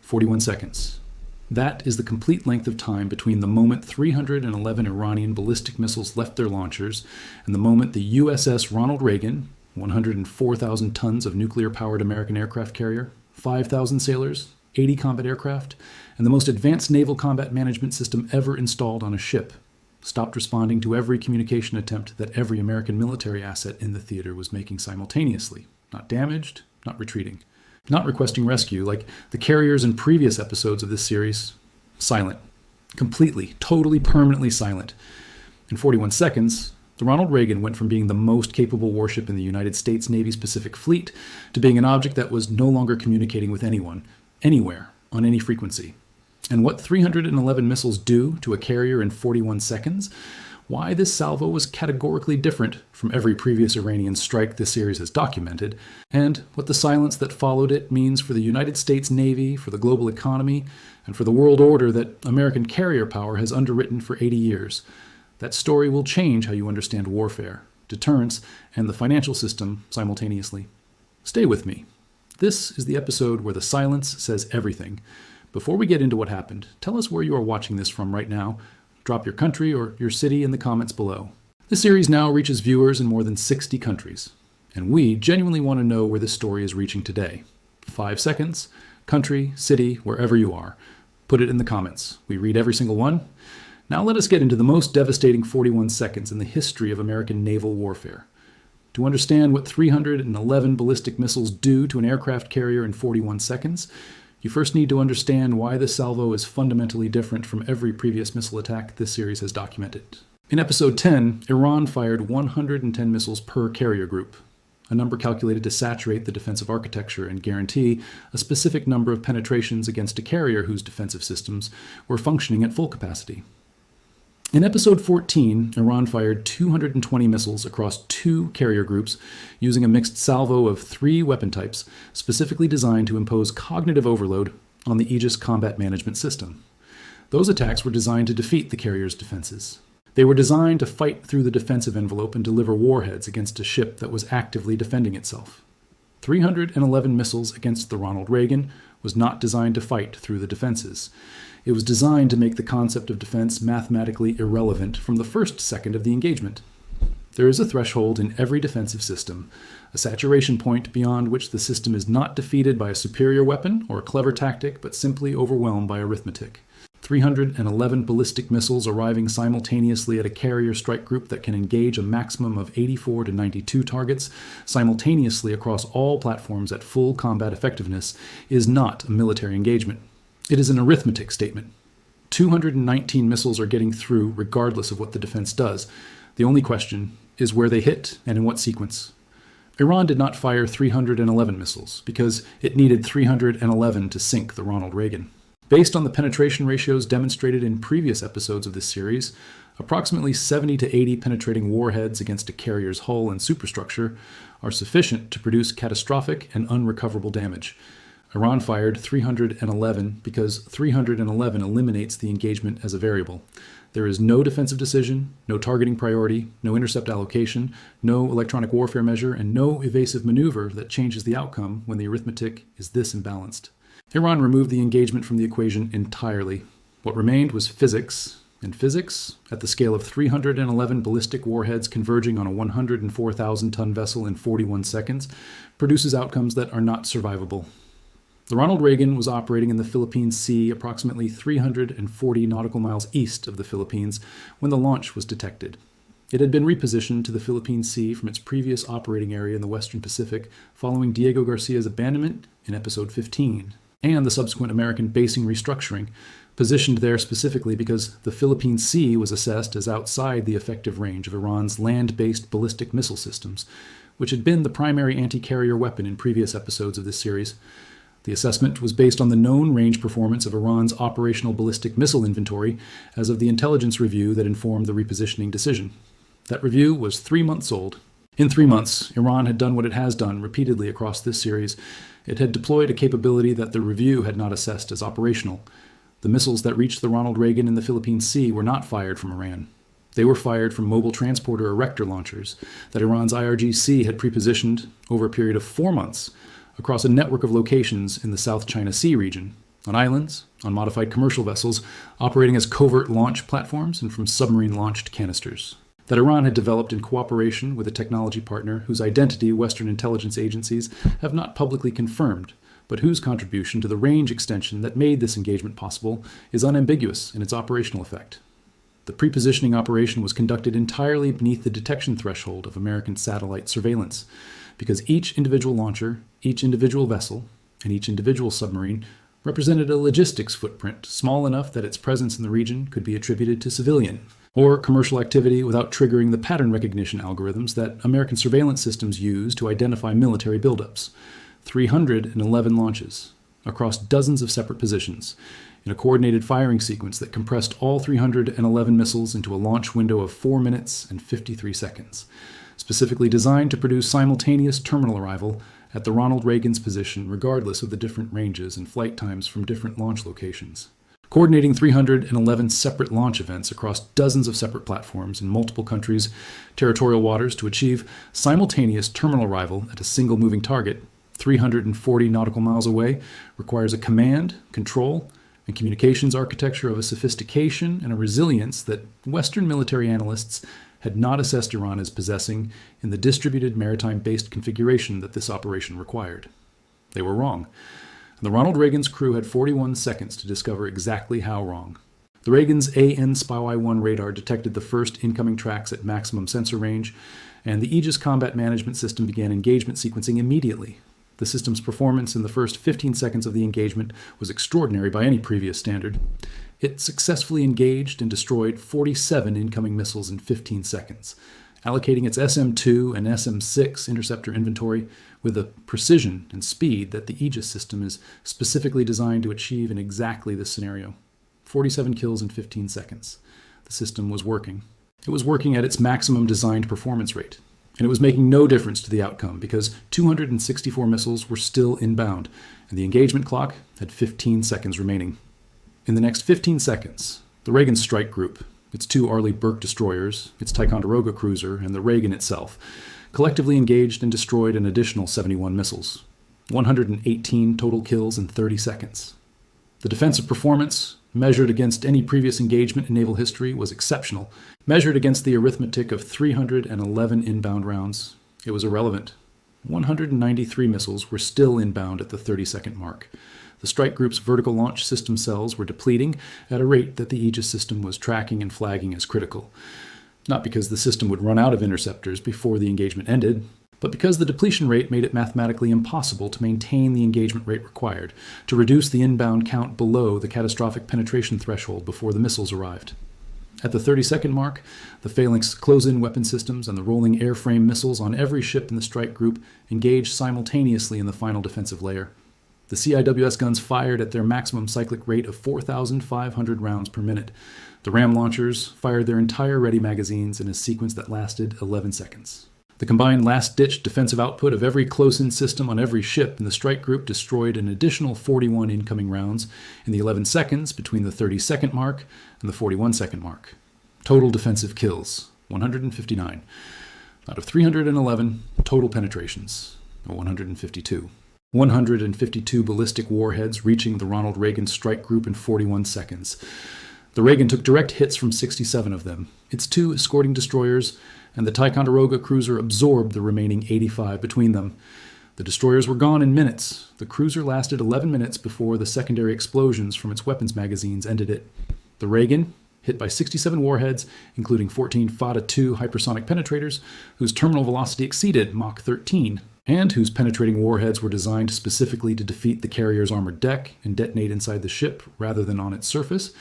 41 seconds. That is the complete length of time between the moment 311 Iranian ballistic missiles left their launchers and the moment the USS Ronald Reagan, 104,000 tons of nuclear-powered American aircraft carrier, 5,000 sailors, 80 combat aircraft, and the most advanced naval combat management system ever installed on a ship, stopped responding to every communication attempt that every American military asset in the theater was making simultaneously. Not damaged, not retreating. Not requesting rescue, like the carriers in previous episodes of this series. Silent. Completely, totally, permanently silent. In 41 seconds, the Ronald Reagan went from being the most capable warship in the United States Navy's Pacific Fleet to being an object that was no longer communicating with anyone, anywhere, on any frequency. And what 311 missiles do to a carrier in 41 seconds? Why this salvo was categorically different from every previous Iranian strike this series has documented, and what the silence that followed it means for the United States Navy, for the global economy, and for the world order that American carrier power has underwritten for 80 years. That story will change how you understand warfare, deterrence, and the financial system simultaneously. Stay with me. This is the episode where the silence says everything. Before we get into what happened, tell us where you are watching this from right now. Drop your country or your city in the comments below. This series now reaches viewers in more than 60 countries, and we genuinely want to know where this story is reaching today. 5 seconds, country, city, wherever you are. Put it in the comments. We read every single one. Now let us get into the most devastating 41 seconds in the history of American naval warfare. To understand what 311 ballistic missiles do to an aircraft carrier in 41 seconds, you first need to understand why this salvo is fundamentally different from every previous missile attack this series has documented. In episode 10, Iran fired 110 missiles per carrier group, a number calculated to saturate the defensive architecture and guarantee a specific number of penetrations against a carrier whose defensive systems were functioning at full capacity. In episode 14, Iran fired 220 missiles across 2 carrier groups using a mixed salvo of 3 weapon types specifically designed to impose cognitive overload on the Aegis combat management system. Those attacks were designed to defeat the carrier's defenses. They were designed to fight through the defensive envelope and deliver warheads against a ship that was actively defending itself. 311 missiles against the Ronald Reagan was not designed to fight through the defenses. It was designed to make the concept of defense mathematically irrelevant from the first second of the engagement. There is a threshold in every defensive system, a saturation point beyond which the system is not defeated by a superior weapon or a clever tactic, but simply overwhelmed by arithmetic. 311 ballistic missiles arriving simultaneously at a carrier strike group that can engage a maximum of 84 to 92 targets simultaneously across all platforms at full combat effectiveness is not a military engagement. It is an arithmetic statement. 219 missiles are getting through regardless of what the defense does. The only question is where they hit and in what sequence. Iran did not fire 311 missiles because it needed 311 to sink the Ronald Reagan. Based on the penetration ratios demonstrated in previous episodes of this series, approximately 70 to 80 penetrating warheads against a carrier's hull and superstructure are sufficient to produce catastrophic and unrecoverable damage. Iran fired 311 because 311 eliminates the engagement as a variable. There is no defensive decision, no targeting priority, no intercept allocation, no electronic warfare measure, and no evasive maneuver that changes the outcome when the arithmetic is this imbalanced. Iran removed the engagement from the equation entirely. What remained was physics, and physics, at the scale of 311 ballistic warheads converging on a 104,000-ton vessel in 41 seconds, produces outcomes that are not survivable. The Ronald Reagan was operating in the Philippine Sea approximately 340 nautical miles east of the Philippines when the launch was detected. It had been repositioned to the Philippine Sea from its previous operating area in the Western Pacific following Diego Garcia's abandonment in episode 15, and the subsequent American basing restructuring, positioned there specifically because the Philippine Sea was assessed as outside the effective range of Iran's land-based ballistic missile systems, which had been the primary anti-carrier weapon in previous episodes of this series. The assessment was based on the known range performance of Iran's operational ballistic missile inventory as of the intelligence review that informed the repositioning decision. That review was 3 months old. In 3 months, Iran had done what it has done repeatedly across this series. It had deployed a capability that the review had not assessed as operational. The missiles that reached the Ronald Reagan in the Philippine Sea were not fired from Iran. They were fired from mobile transporter erector launchers that Iran's IRGC had prepositioned over a period of 4 months across a network of locations in the South China Sea region. on islands, on modified commercial vessels operating as covert launch platforms, and from submarine-launched canisters. That Iran had developed in cooperation with a technology partner whose identity Western intelligence agencies have not publicly confirmed, but whose contribution to the range extension that made this engagement possible is unambiguous in its operational effect. The prepositioning operation was conducted entirely beneath the detection threshold of American satellite surveillance, because each individual launcher, each individual vessel, and each individual submarine represented a logistics footprint small enough that its presence in the region could be attributed to civilian or commercial activity without triggering the pattern recognition algorithms that American surveillance systems use to identify military buildups. 311 launches across dozens of separate positions in a coordinated firing sequence that compressed all 311 missiles into a launch window of 4 minutes and 53 seconds, specifically designed to produce simultaneous terminal arrival at the Ronald Reagan's position regardless of the different ranges and flight times from different launch locations. Coordinating 311 separate launch events across dozens of separate platforms in multiple countries' territorial waters to achieve simultaneous terminal arrival at a single moving target 340 nautical miles away requires a command, control, and communications architecture of a sophistication and a resilience that Western military analysts had not assessed Iran as possessing in the distributed maritime-based configuration that this operation required. They were wrong. The Ronald Reagan's crew had 41 seconds to discover exactly how wrong. The Reagan's AN-SPY-1 radar detected the first incoming tracks at maximum sensor range, and the Aegis Combat Management System began engagement sequencing immediately. The system's performance in the first 15 seconds of the engagement was extraordinary by any previous standard. It successfully engaged and destroyed 47 incoming missiles in 15 seconds, allocating its SM-2 and SM-6 interceptor inventory with a precision and speed that the Aegis system is specifically designed to achieve in exactly this scenario. 47 kills in 15 seconds. The system was working. It was working at its maximum designed performance rate. And it was making no difference to the outcome because 264 missiles were still inbound, and the engagement clock had 15 seconds remaining. In the next 15 seconds, the Reagan strike group, its 2 Arleigh Burke destroyers, its Ticonderoga cruiser, and the Reagan itself, collectively engaged and destroyed an additional 71 missiles, 118 total kills in 30 seconds. The defensive performance, measured against any previous engagement in naval history, was exceptional. Measured against the arithmetic of 311 inbound rounds, it was irrelevant. 193 missiles were still inbound at the 30-second mark. The strike group's vertical launch system cells were depleting at a rate that the Aegis system was tracking and flagging as critical. Not because the system would run out of interceptors before the engagement ended, but because the depletion rate made it mathematically impossible to maintain the engagement rate required to reduce the inbound count below the catastrophic penetration threshold before the missiles arrived. At the 30-second mark, the phalanx close-in weapon systems and the rolling airframe missiles on every ship in the strike group engaged simultaneously in the final defensive layer. The CIWS guns fired at their maximum cyclic rate of 4,500 rounds per minute. The RAM launchers fired their entire ready magazines in a sequence that lasted 11 seconds. The combined last-ditch defensive output of every close-in system on every ship in the strike group destroyed an additional 41 incoming rounds in the 11 seconds between the 30-second mark and the 41-second mark. Total defensive kills, 159. Out of 311, total penetrations, 152. 152 ballistic warheads reaching the Ronald Reagan strike group in 41 seconds. The Reagan took direct hits from 67 of them. Its 2 escorting destroyers and the Ticonderoga cruiser absorbed the remaining 85 between them. The destroyers were gone in minutes. The cruiser lasted 11 minutes before the secondary explosions from its weapons magazines ended it. The Reagan, hit by 67 warheads, including 14 Fata-2 hypersonic penetrators, whose terminal velocity exceeded Mach 13, and whose penetrating warheads were designed specifically to defeat the carrier's armored deck and detonate inside the ship rather than on its surface,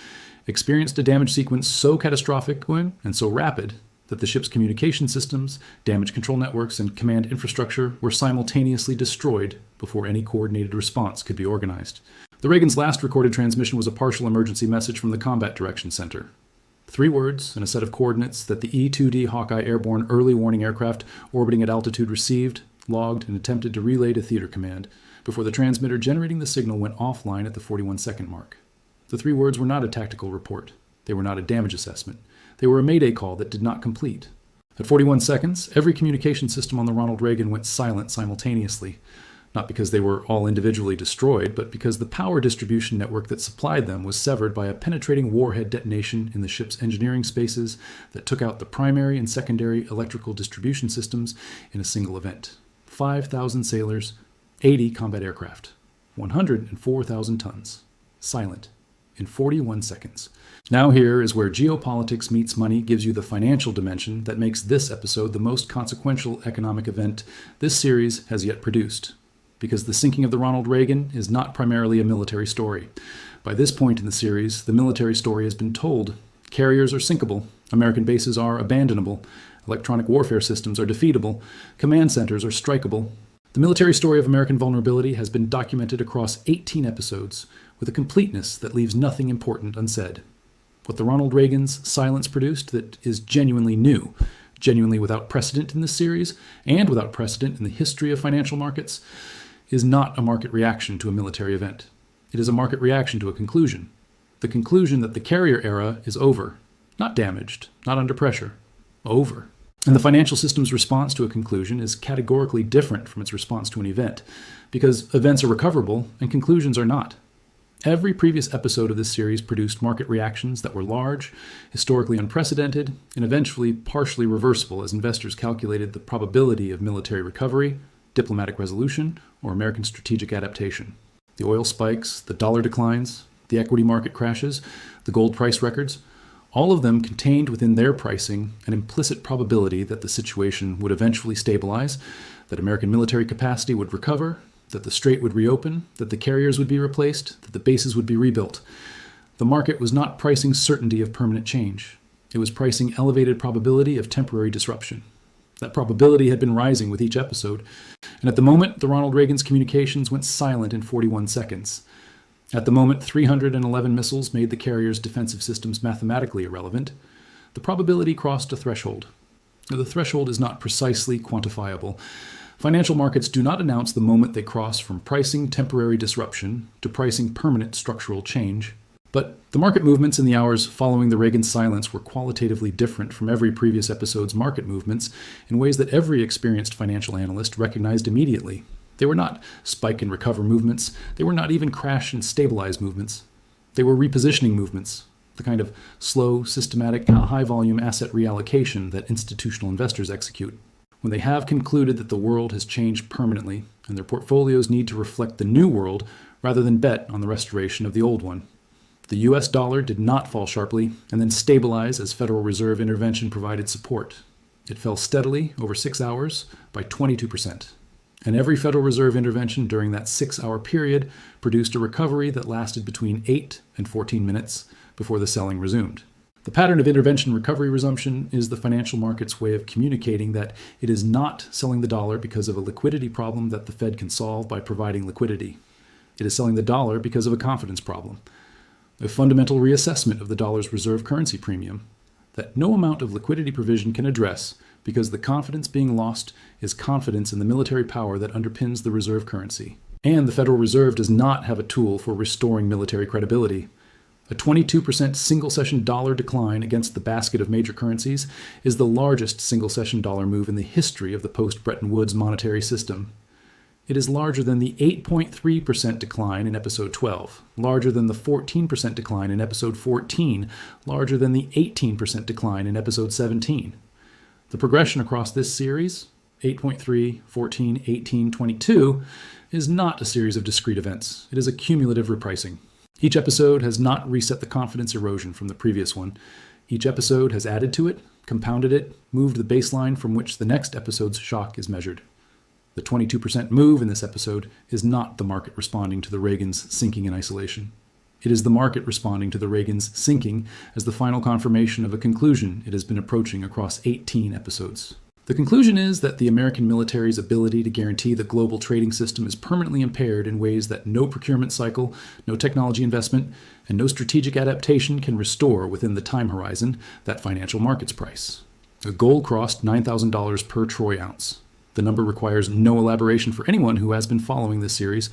experienced a damage sequence so catastrophic and so rapid that the ship's communication systems, damage control networks, and command infrastructure were simultaneously destroyed before any coordinated response could be organized. The Reagan's last recorded transmission was a partial emergency message from the Combat Direction Center. 3 words and a set of coordinates that the E-2D Hawkeye airborne early warning aircraft orbiting at altitude received, logged, and attempted to relay to Theater Command before the transmitter generating the signal went offline at the 41-second mark. The 3 words were not a tactical report. They were not a damage assessment. They were a mayday call that did not complete. At 41 seconds, every communication system on the Ronald Reagan went silent simultaneously. not because they were all individually destroyed, but because the power distribution network that supplied them was severed by a penetrating warhead detonation in the ship's engineering spaces that took out the primary and secondary electrical distribution systems in a single event. 5,000 sailors, 80 combat aircraft, 104,000 tons. Silent. In 41 seconds. Now here is where Geopolitics Meets Money gives you the financial dimension that makes this episode the most consequential economic event this series has yet produced. Because the sinking of the Ronald Reagan is not primarily a military story. By this point in the series, the military story has been told. Carriers are sinkable, American bases are abandonable, electronic warfare systems are defeatable, command centers are strikeable. The military story of American vulnerability has been documented across 18 episodes, with a completeness that leaves nothing important unsaid. What the Ronald Reagan's silence produced that is genuinely new, genuinely without precedent in this series, and without precedent in the history of financial markets, is not a market reaction to a military event. It is a market reaction to a conclusion. The conclusion that the carrier era is over, not damaged, not under pressure, over. And the financial system's response to a conclusion is categorically different from its response to an event, because events are recoverable and conclusions are not. Every previous episode of this series produced market reactions that were large, historically unprecedented, and eventually partially reversible as investors calculated the probability of military recovery, diplomatic resolution, or American strategic adaptation. The oil spikes, the dollar declines, the equity market crashes, the gold price records, all of them contained within their pricing an implicit probability that the situation would eventually stabilize, that American military capacity would recover, that the strait would reopen, that the carriers would be replaced, that the bases would be rebuilt. The market was not pricing certainty of permanent change. It was pricing elevated probability of temporary disruption. That probability had been rising with each episode, and at the moment the Ronald Reagan's communications went silent in 41 seconds. At the moment 311 missiles made the carrier's defensive systems mathematically irrelevant, the probability crossed a threshold. Now, the threshold is not precisely quantifiable. Financial markets do not announce the moment they cross from pricing temporary disruption to pricing permanent structural change. But the market movements in the hours following the Reagan silence were qualitatively different from every previous episode's market movements in ways that every experienced financial analyst recognized immediately. They were not spike and recover movements. They were not even crash and stabilize movements. They were repositioning movements, the kind of slow, systematic, high-volume asset reallocation that institutional investors execute. When they have concluded that the world has changed permanently and their portfolios need to reflect the new world rather than bet on the restoration of the old one. The US dollar did not fall sharply and then stabilize as Federal Reserve intervention provided support. It fell steadily over 6 hours by 22%. And every Federal Reserve intervention during that 6-hour period produced a recovery that lasted between 8 and 14 minutes before the selling resumed. The pattern of intervention recovery resumption is the financial market's way of communicating that it is not selling the dollar because of a liquidity problem that the Fed can solve by providing liquidity. It is selling the dollar because of a confidence problem, a fundamental reassessment of the dollar's reserve currency premium that no amount of liquidity provision can address because the confidence being lost is confidence in the military power that underpins the reserve currency. And the Federal Reserve does not have a tool for restoring military credibility. A 22% single-session dollar decline against the basket of major currencies is the largest single-session dollar move in the history of the post-Bretton Woods monetary system. It is larger than the 8.3% decline in Episode 12, larger than the 14% decline in Episode 14, larger than the 18% decline in Episode 17. The progression across this series, 8.3, 14, 18, 22, is not a series of discrete events. It is a cumulative repricing. Each episode has not reset the confidence erosion from the previous one. Each episode has added to it, compounded it, moved the baseline from which the next episode's shock is measured. The 22% move in this episode is not the market responding to the Reagan's sinking in isolation. It is the market responding to the Reagan's sinking as the final confirmation of a conclusion it has been approaching across 18 episodes. The conclusion is that the American military's ability to guarantee the global trading system is permanently impaired in ways that no procurement cycle, no technology investment, and no strategic adaptation can restore within the time horizon that financial markets price. Gold crossed $9,000 per troy ounce. The number requires no elaboration for anyone who has been following this series.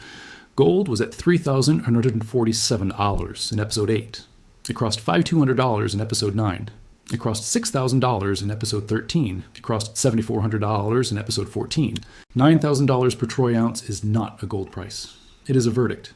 Gold was at $3,147 in Episode 8. It crossed $5,200 in Episode 9. It cost $6,000 in episode 13. It cost $7,400 in episode 14. $9,000 per troy ounce is not a gold price. It is a verdict.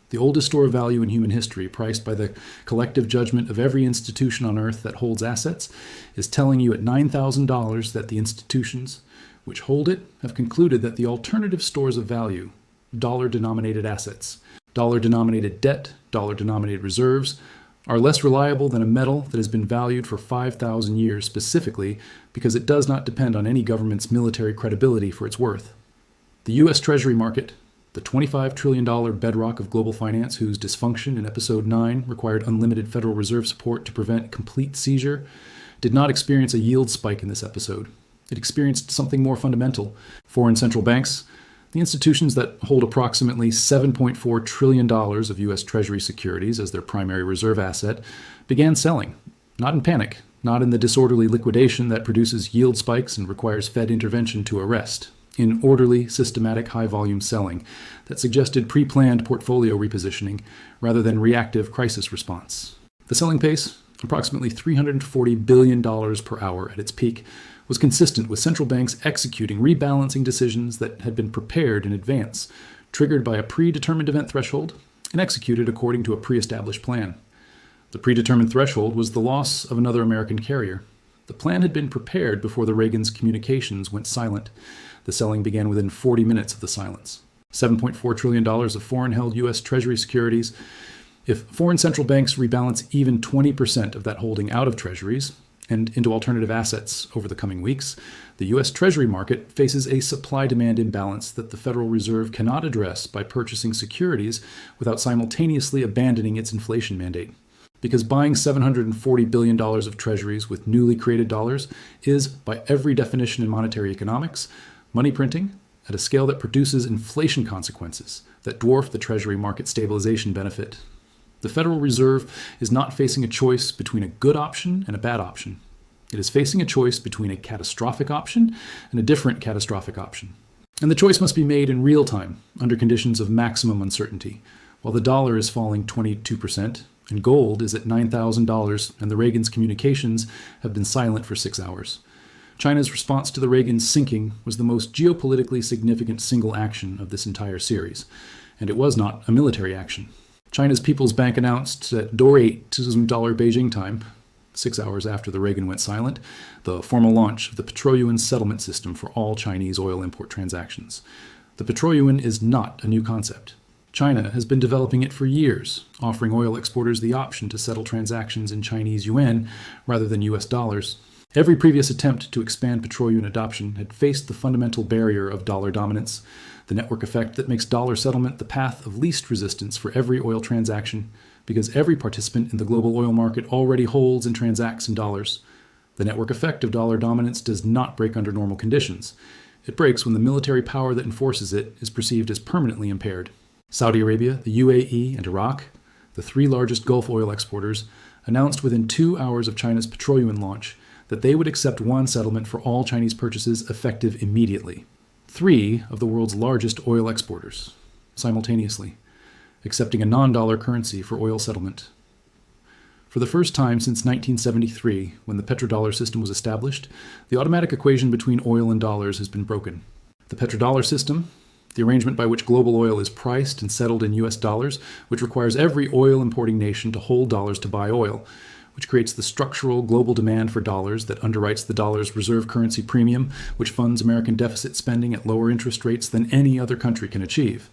The oldest store of value in human history, priced by the collective judgment of every institution on earth that holds assets, is telling you at $9,000 that the institutions which hold it have concluded that the alternative stores of value, dollar-denominated assets, dollar-denominated debt, dollar-denominated reserves, are less reliable than a metal that has been valued for 5,000 years specifically because it does not depend on any government's military credibility for its worth. The U.S. Treasury market, the $25 trillion bedrock of global finance whose dysfunction in Episode 9 required unlimited Federal Reserve support to prevent complete seizure, did not experience a yield spike in this episode. It experienced something more fundamental. Foreign central banks, the institutions that hold approximately $7.4 trillion of U.S. Treasury securities as their primary reserve asset, began selling, not in panic, not in the disorderly liquidation that produces yield spikes and requires Fed intervention to arrest, in orderly, systematic, high-volume selling that suggested pre-planned portfolio repositioning rather than reactive crisis response. The selling pace, approximately $340 billion per hour at its peak, was consistent with central banks executing rebalancing decisions that had been prepared in advance, triggered by a predetermined event threshold, and executed according to a pre-established plan. The predetermined threshold was the loss of another American carrier. The plan had been prepared before the Reagan's communications went silent. The selling began within 40 minutes of the silence. $7.4 trillion of foreign-held U.S. Treasury securities. If foreign central banks rebalance even 20% of that holding out of treasuries and into alternative assets over the coming weeks, the U.S. Treasury market faces a supply-demand imbalance that the Federal Reserve cannot address by purchasing securities without simultaneously abandoning its inflation mandate. Because buying $740 billion of treasuries with newly created dollars is, by every definition in monetary economics, money printing at a scale that produces inflation consequences that dwarf the Treasury market stabilization benefit. The Federal Reserve is not facing a choice between a good option and a bad option. It is facing a choice between a catastrophic option and a different catastrophic option. And the choice must be made in real time, under conditions of maximum uncertainty, while the dollar is falling 22%, and gold is at $9,000, and the Reagan's communications have been silent for 6 hours. China's response to the Reagan's sinking was the most geopolitically significant single action of this entire series, and it was not a military action. China's People's Bank announced at door 8 $8 Beijing time, 6 hours after the Reagan went silent, the formal launch of the Petroyuan settlement system for all Chinese oil import transactions. The Petroyuan is not a new concept. China has been developing it for years, offering oil exporters the option to settle transactions in Chinese yuan rather than US dollars. Every previous attempt to expand Petroyuan adoption had faced the fundamental barrier of dollar dominance, the network effect that makes dollar settlement the path of least resistance for every oil transaction, because every participant in the global oil market already holds and transacts in dollars. The network effect of dollar dominance does not break under normal conditions. It breaks when the military power that enforces it is perceived as permanently impaired. Saudi Arabia, the UAE, and Iraq, the three largest Gulf oil exporters, announced within 2 hours of China's Petroyuan launch that they would accept one settlement for all Chinese purchases effective immediately. 3 of the world's largest oil exporters, simultaneously, accepting a non-dollar currency for oil settlement. For the first time since 1973, when the petrodollar system was established, the automatic equation between oil and dollars has been broken. The petrodollar system, the arrangement by which global oil is priced and settled in US dollars, which requires every oil importing nation to hold dollars to buy oil, which creates the structural global demand for dollars that underwrites the dollar's reserve currency premium, which funds American deficit spending at lower interest rates than any other country can achieve,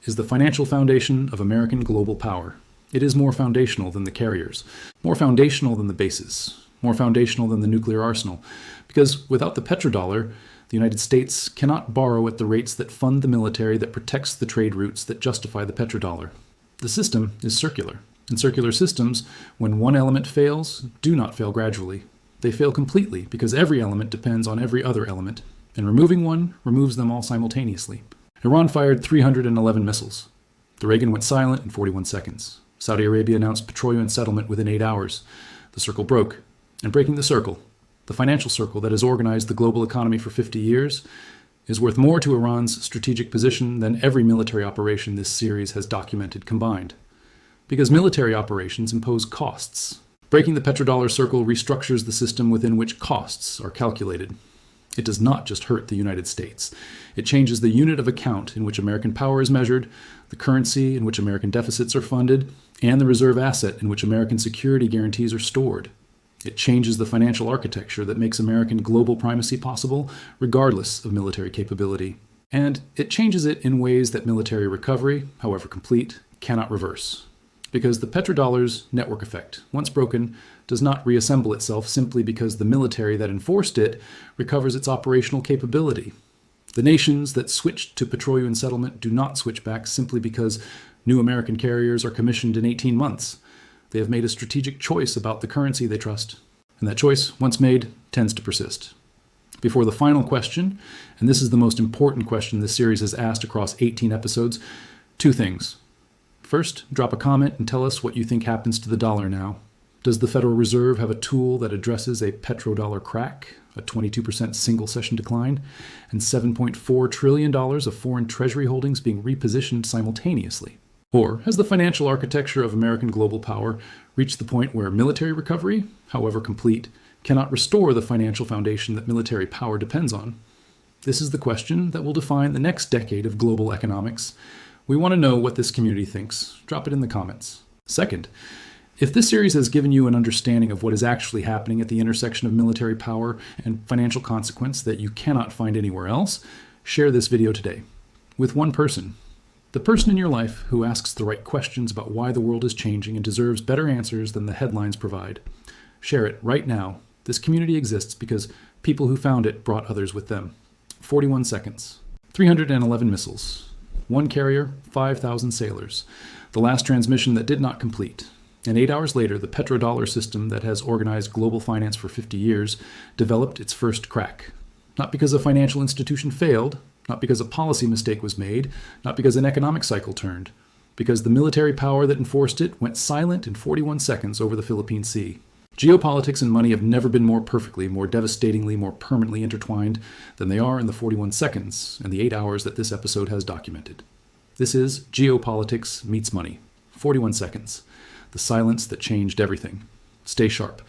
is the financial foundation of American global power. It is more foundational than the carriers, more foundational than the bases, more foundational than the nuclear arsenal, because without the petrodollar, the United States cannot borrow at the rates that fund the military that protects the trade routes that justify the petrodollar. The system is circular. And circular systems, when one element fails, do not fail gradually. They fail completely because every element depends on every other element, and removing one removes them all simultaneously. Iran fired 311 missiles. The Reagan went silent in 41 seconds. Saudi Arabia announced Petroyuan settlement within 8 hours. The circle broke. And breaking the circle, the financial circle that has organized the global economy for 50 years, is worth more to Iran's strategic position than every military operation this series has documented combined. Because military operations impose costs. Breaking the petrodollar circle restructures the system within which costs are calculated. It does not just hurt the United States. It changes the unit of account in which American power is measured, the currency in which American deficits are funded, and the reserve asset in which American security guarantees are stored. It changes the financial architecture that makes American global primacy possible, regardless of military capability. And it changes it in ways that military recovery, however complete, cannot reverse. Because the petrodollar's network effect, once broken, does not reassemble itself simply because the military that enforced it recovers its operational capability. The nations that switched to petroleum settlement do not switch back simply because new American carriers are commissioned in 18 months. They have made a strategic choice about the currency they trust, and that choice, once made, tends to persist. Before the final question, and this is the most important question this series has asked across 18 episodes, two things. First, drop a comment and tell us what you think happens to the dollar now. Does the Federal Reserve have a tool that addresses a petrodollar crack, a 22% single-session decline, and $7.4 trillion of foreign treasury holdings being repositioned simultaneously? Or has the financial architecture of American global power reached the point where military recovery, however complete, cannot restore the financial foundation that military power depends on? This is the question that will define the next decade of global economics. We want to know what this community thinks. Drop it in the comments. Second, if this series has given you an understanding of what is actually happening at the intersection of military power and financial consequence that you cannot find anywhere else, share this video today with one person. The person in your life who asks the right questions about why the world is changing and deserves better answers than the headlines provide. Share it right now. This community exists because people who found it brought others with them. 41 seconds. 311 missiles. One carrier, 5,000 sailors. The last transmission that did not complete. And 8 hours later, the petrodollar system that has organized global finance for 50 years developed its first crack. Not because a financial institution failed, not because a policy mistake was made, not because an economic cycle turned, because the military power that enforced it went silent in 41 seconds over the Philippine Sea. Geopolitics and money have never been more perfectly, more devastatingly, more permanently intertwined than they are in the 41 seconds and the 8 hours that this episode has documented. This is Geopolitics Meets Money. 41 seconds. The silence that changed everything. Stay sharp.